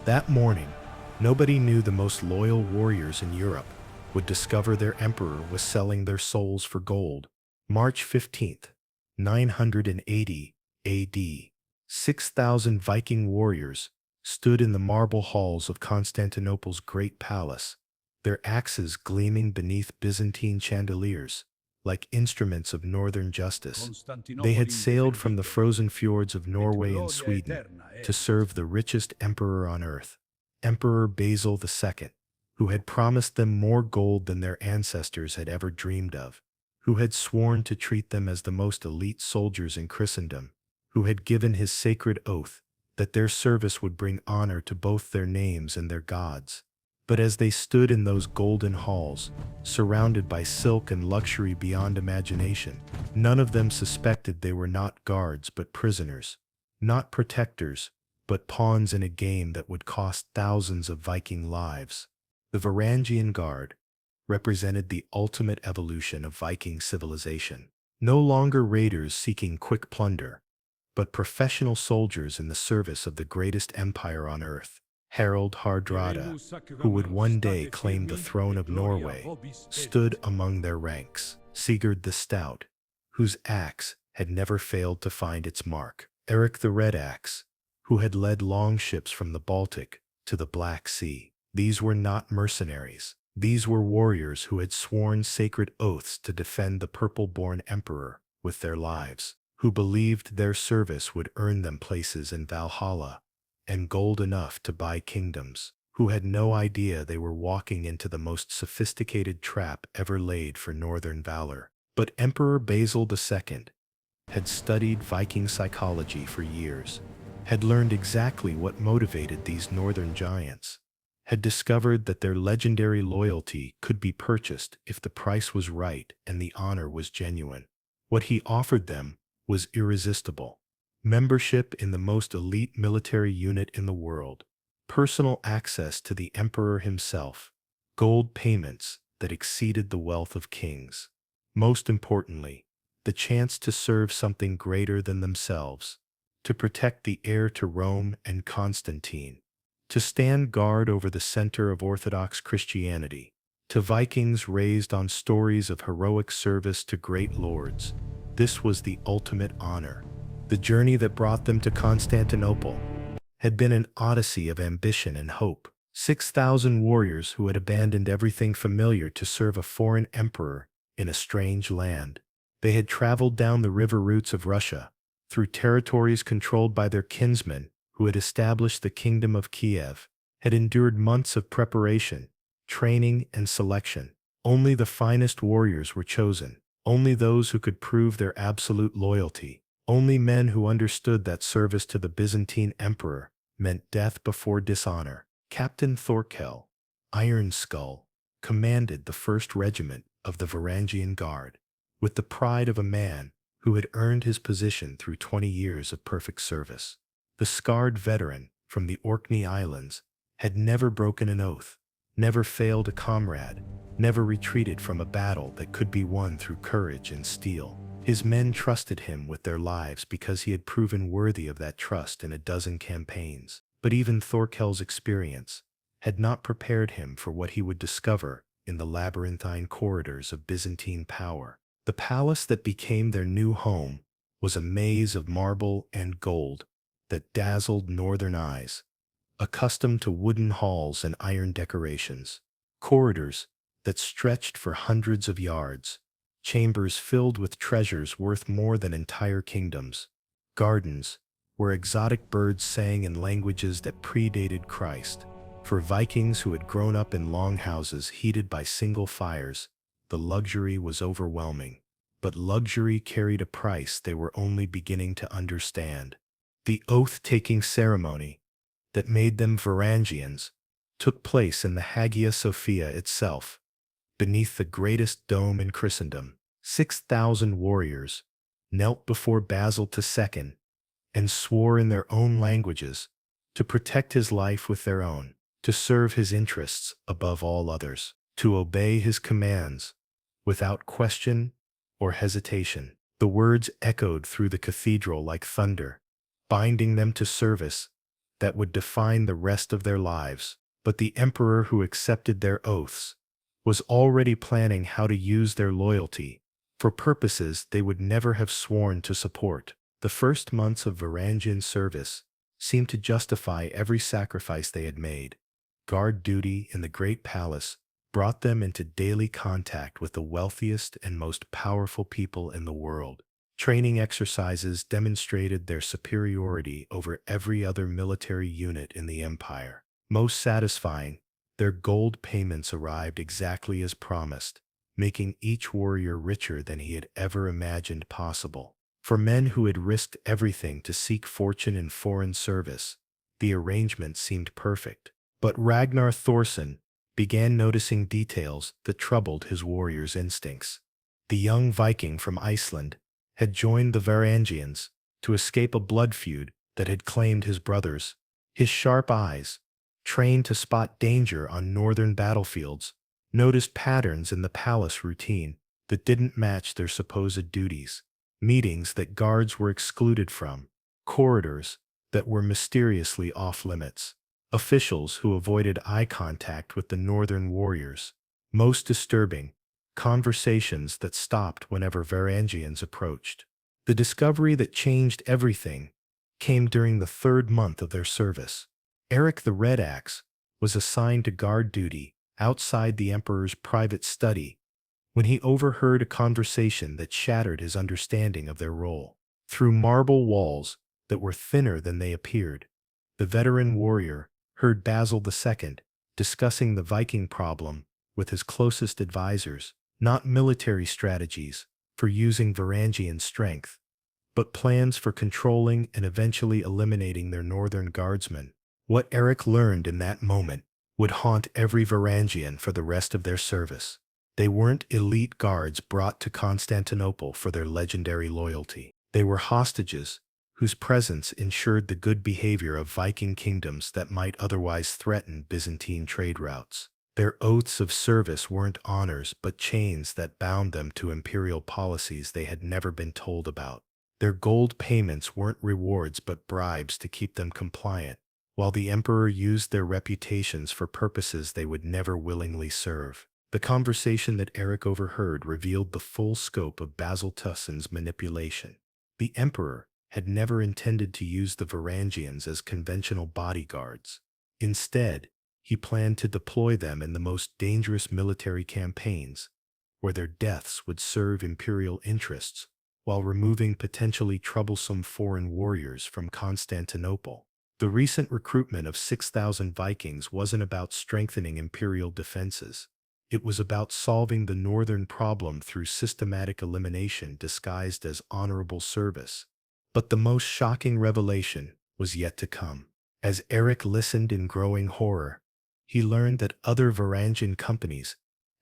That morning, nobody knew the most loyal warriors in Europe would discover their emperor was selling their souls for gold. March 15th, 980 AD. 6,000 Viking warriors stood in the marble halls of Constantinople's great palace, their axes gleaming beneath Byzantine chandeliers, like instruments of northern justice. They had sailed from the frozen fjords of Norway and Sweden to serve the richest emperor on earth, Emperor Basil II, who had promised them more gold than their ancestors had ever dreamed of, who had sworn to treat them as the most elite soldiers in Christendom, who had given his sacred oath that their service would bring honor to both their names and their gods. But as they stood in those golden halls, surrounded by silk and luxury beyond imagination, none of them suspected they were not guards but prisoners, not protectors, but pawns in a game that would cost thousands of Viking lives. The Varangian Guard represented the ultimate evolution of Viking civilization. No longer raiders seeking quick plunder, but professional soldiers in the service of the greatest empire on earth. Harald Hardrada, who would one day claim the throne of Norway, stood among their ranks. Sigurd the Stout, whose axe had never failed to find its mark. Eric the Red Axe, who had led longships from the Baltic to the Black Sea. These were not mercenaries. These were warriors who had sworn sacred oaths to defend the purple-born emperor with their lives, who believed their service would earn them places in Valhalla and gold enough to buy kingdoms, who had no idea they were walking into the most sophisticated trap ever laid for northern valor. But Emperor Basil II had studied Viking psychology for years, had learned exactly what motivated these northern giants, had discovered that their legendary loyalty could be purchased if the price was right and the honor was genuine. What he offered them was irresistible. Membership in the most elite military unit in the world, personal access to the emperor himself, gold payments that exceeded the wealth of kings. Most importantly, the chance to serve something greater than themselves, to protect the heir to Rome and Constantine, to stand guard over the center of Orthodox Christianity. To Vikings raised on stories of heroic service to great lords, this was the ultimate honor. The journey that brought them to Constantinople had been an odyssey of ambition and hope. 6,000 warriors who had abandoned everything familiar to serve a foreign emperor in a strange land. They had traveled down the river routes of Russia, through territories controlled by their kinsmen who had established the Kingdom of Kiev, had endured months of preparation, training, and selection. Only the finest warriors were chosen, only those who could prove their absolute loyalty. Only men who understood that service to the Byzantine emperor meant death before dishonor. Captain Thorkell Iron-Skull commanded the 1st Regiment of the Varangian Guard, with the pride of a man who had earned his position through 20 years of perfect service. The scarred veteran from the Orkney Islands had never broken an oath, never failed a comrade, never retreated from a battle that could be won through courage and steel. His men trusted him with their lives because he had proven worthy of that trust in a dozen campaigns. But even Thorkell's experience had not prepared him for what he would discover in the labyrinthine corridors of Byzantine power. The palace that became their new home was a maze of marble and gold that dazzled northern eyes, accustomed to wooden halls and iron decorations, corridors that stretched for hundreds of yards, chambers filled with treasures worth more than entire kingdoms, gardens where exotic birds sang in languages that predated Christ. For Vikings who had grown up in longhouses heated by single fires, the luxury was overwhelming. But luxury carried a price they were only beginning to understand. The oath-taking ceremony that made them Varangians took place in the Hagia Sophia itself, beneath the greatest dome in Christendom. 6,000 warriors knelt before Basil II and swore in their own languages to protect his life with their own, to serve his interests above all others, to obey his commands without question or hesitation. The words echoed through the cathedral like thunder, binding them to service that would define the rest of their lives. But the emperor who accepted their oaths was already planning how to use their loyalty for purposes they would never have sworn to support. The first months of Varangian service seemed to justify every sacrifice they had made. Guard duty in the great palace brought them into daily contact with the wealthiest and most powerful people in the world. Training exercises demonstrated their superiority over every other military unit in the empire. Most satisfying, their gold payments arrived exactly as promised, making each warrior richer than he had ever imagined possible. For men who had risked everything to seek fortune in foreign service, the arrangement seemed perfect. But Ragnar Thorson began noticing details that troubled his warrior's instincts. The young Viking from Iceland had joined the Varangians to escape a blood feud that had claimed his brothers. His sharp eyes, trained to spot danger on northern battlefields, noticed patterns in the palace routine that didn't match their supposed duties. Meetings that guards were excluded from, corridors that were mysteriously off-limits, officials who avoided eye contact with the northern warriors. Most disturbing, conversations that stopped whenever Varangians approached. The discovery that changed everything came during the third month of their service. Eric the Red Axe was assigned to guard duty outside the emperor's private study when he overheard a conversation that shattered his understanding of their role. Through marble walls that were thinner than they appeared, the veteran warrior heard Basil II discussing the Viking problem with his closest advisors, not military strategies for using Varangian strength, but plans for controlling and eventually eliminating their northern guardsmen. What Eric learned in that moment would haunt every Varangian for the rest of their service. They weren't elite guards brought to Constantinople for their legendary loyalty. They were hostages whose presence ensured the good behavior of Viking kingdoms that might otherwise threaten Byzantine trade routes. Their oaths of service weren't honors but chains that bound them to imperial policies they had never been told about. Their gold payments weren't rewards but bribes to keep them compliant, while the emperor used their reputations for purposes they would never willingly serve. The conversation that Eric overheard revealed the full scope of Basil II's manipulation. The emperor had never intended to use the Varangians as conventional bodyguards. Instead, he planned to deploy them in the most dangerous military campaigns, where their deaths would serve imperial interests, while removing potentially troublesome foreign warriors from Constantinople. The recent recruitment of 6,000 Vikings wasn't about strengthening imperial defenses. It was about solving the northern problem through systematic elimination disguised as honorable service. But the most shocking revelation was yet to come. As Eric listened in growing horror, he learned that other Varangian companies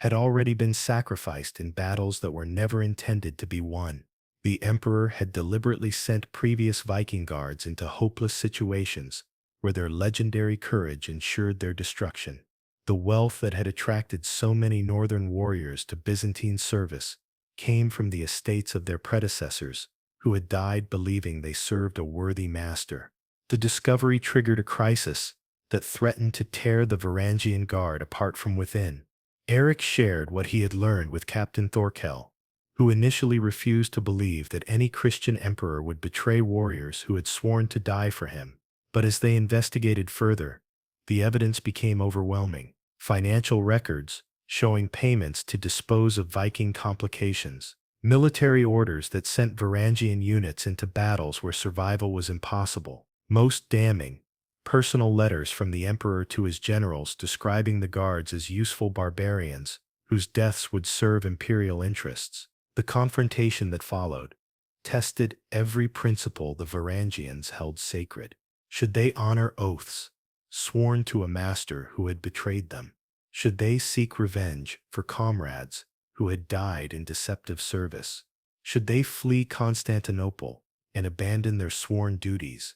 had already been sacrificed in battles that were never intended to be won. The emperor had deliberately sent previous Viking guards into hopeless situations where their legendary courage ensured their destruction. The wealth that had attracted so many northern warriors to Byzantine service came from the estates of their predecessors, who had died believing they served a worthy master. The discovery triggered a crisis that threatened to tear the Varangian Guard apart from within. Eric shared what he had learned with Captain Thorkell, who initially refused to believe that any Christian emperor would betray warriors who had sworn to die for him. But as they investigated further, the evidence became overwhelming. Financial records showing payments to dispose of Viking complications, military orders that sent Varangian units into battles where survival was impossible. Most damning, personal letters from the emperor to his generals describing the guards as useful barbarians whose deaths would serve imperial interests. The confrontation that followed tested every principle the Varangians held sacred. Should they honor oaths sworn to a master who had betrayed them? Should they seek revenge for comrades who had died in deceptive service? Should they flee Constantinople and abandon their sworn duties?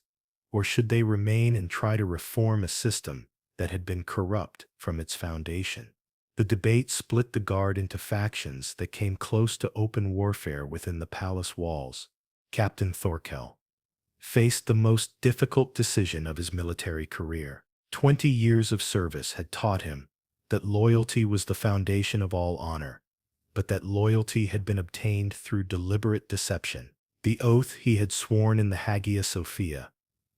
Or should they remain and try to reform a system that had been corrupt from its foundation? The debate split the guard into factions that came close to open warfare within the palace walls. Captain Thorkell faced the most difficult decision of his military career. 20 years of service had taught him that loyalty was the foundation of all honor, but that loyalty had been obtained through deliberate deception. The oath he had sworn in the Hagia Sophia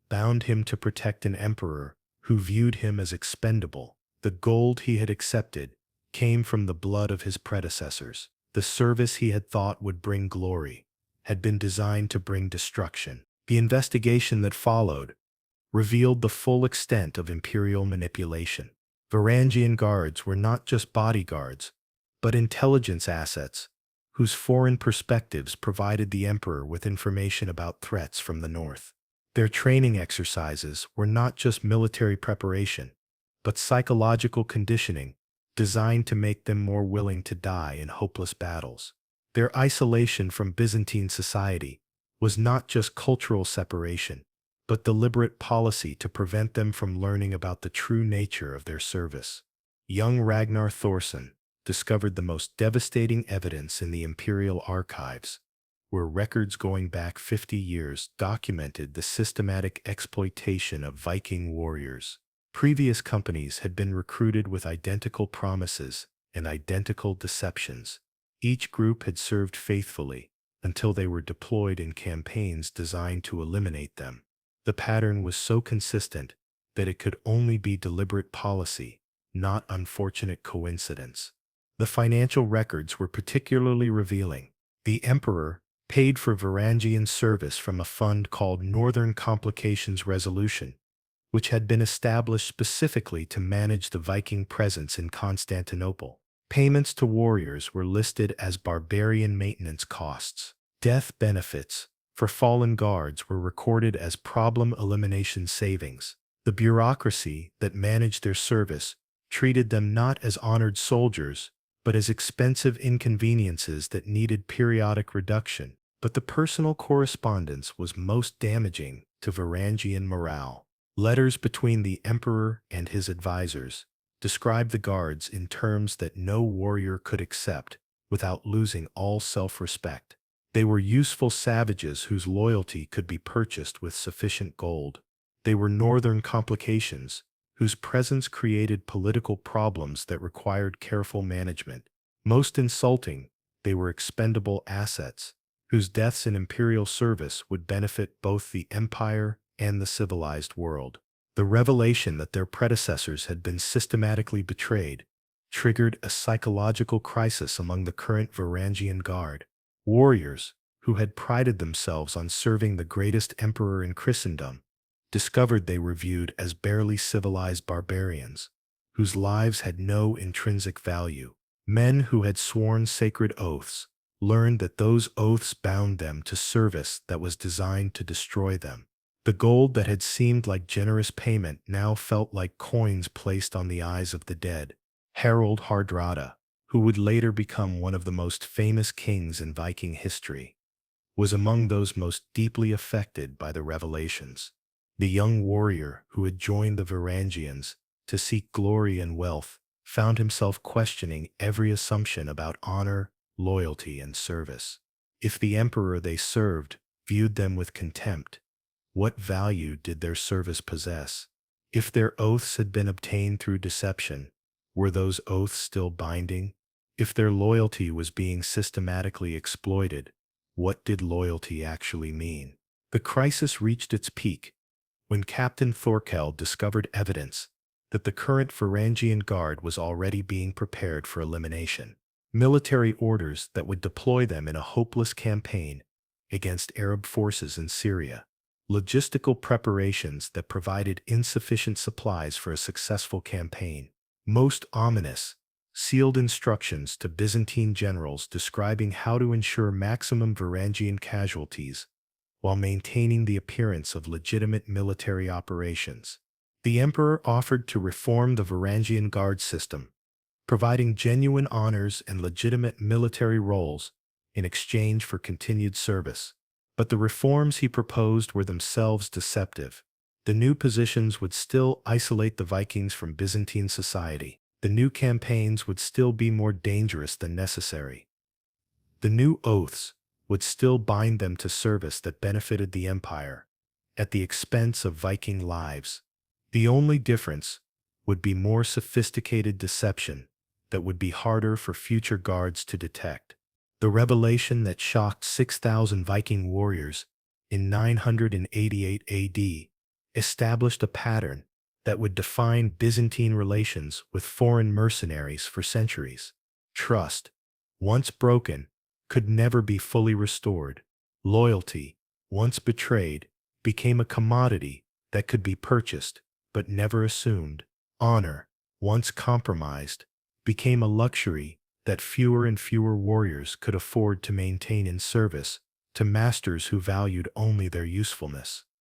bound him to protect an emperor who viewed him as expendable. The gold he had accepted came from the blood of his predecessors. The service he had thought would bring glory had been designed to bring destruction. The investigation that followed revealed the full extent of imperial manipulation. Varangian guards were not just bodyguards, but intelligence assets whose foreign perspectives provided the emperor with information about threats from the north. Their training exercises were not just military preparation, but psychological conditioning designed to make them more willing to die in hopeless battles. Their isolation from Byzantine society was not just cultural separation, but deliberate policy to prevent them from learning about the true nature of their service. Young Ragnar Thorson discovered the most devastating evidence in the Imperial archives, where records going back 50 years documented the systematic exploitation of Viking warriors. Previous companies had been recruited with identical promises and identical deceptions. Each group had served faithfully until they were deployed in campaigns designed to eliminate them. The pattern was so consistent that it could only be deliberate policy, not unfortunate coincidence. The financial records were particularly revealing. The emperor paid for Varangian service from a fund called Northern Complications Resolution, which had been established specifically to manage the Viking presence in Constantinople. Payments to warriors were listed as barbarian maintenance costs. Death benefits for fallen guards were recorded as problem elimination savings. The bureaucracy that managed their service treated them not as honored soldiers, but as expensive inconveniences that needed periodic reduction. But the personal correspondence was most damaging to Varangian morale. Letters between the emperor and his advisors described the guards in terms that no warrior could accept without losing all self-respect. They were useful savages whose loyalty could be purchased with sufficient gold. They were northern complications whose presence created political problems that required careful management. Most insulting, they were expendable assets whose deaths in imperial service would benefit both the empire and the civilized world. The revelation that their predecessors had been systematically betrayed triggered a psychological crisis among the current Varangian Guard. Warriors, who had prided themselves on serving the greatest emperor in Christendom, discovered they were viewed as barely civilized barbarians, whose lives had no intrinsic value. Men who had sworn sacred oaths learned that those oaths bound them to service that was designed to destroy them. The gold that had seemed like generous payment now felt like coins placed on the eyes of the dead. Harald Hardrada, who would later become one of the most famous kings in Viking history, was among those most deeply affected by the revelations. The young warrior who had joined the Varangians to seek glory and wealth found himself questioning every assumption about honor, loyalty, and service. If the emperor they served viewed them with contempt, what value did their service possess? If their oaths had been obtained through deception, were those oaths still binding? If their loyalty was being systematically exploited, what did loyalty actually mean? The crisis reached its peak when Captain Thorkell discovered evidence that the current Varangian Guard was already being prepared for elimination. Military orders that would deploy them in a hopeless campaign against Arab forces in Syria. Logistical preparations that provided insufficient supplies for a successful campaign. Most ominous, sealed instructions to Byzantine generals describing how to ensure maximum Varangian casualties while maintaining the appearance of legitimate military operations. The emperor offered to reform the Varangian Guard system, providing genuine honors and legitimate military roles in exchange for continued service. But the reforms he proposed were themselves deceptive. The new positions would still isolate the Vikings from Byzantine society. The new campaigns would still be more dangerous than necessary. The new oaths would still bind them to service that benefited the empire, at the expense of Viking lives. The only difference would be more sophisticated deception that would be harder for future guards to detect. The revelation that shocked 6,000 Viking warriors in 988 AD established a pattern that would define Byzantine relations with foreign mercenaries for centuries. Trust, once broken, could never be fully restored. Loyalty, once betrayed, became a commodity that could be purchased but never assumed. Honor, once compromised, became a luxury that fewer and fewer warriors could afford to maintain in service to masters who valued only their usefulness.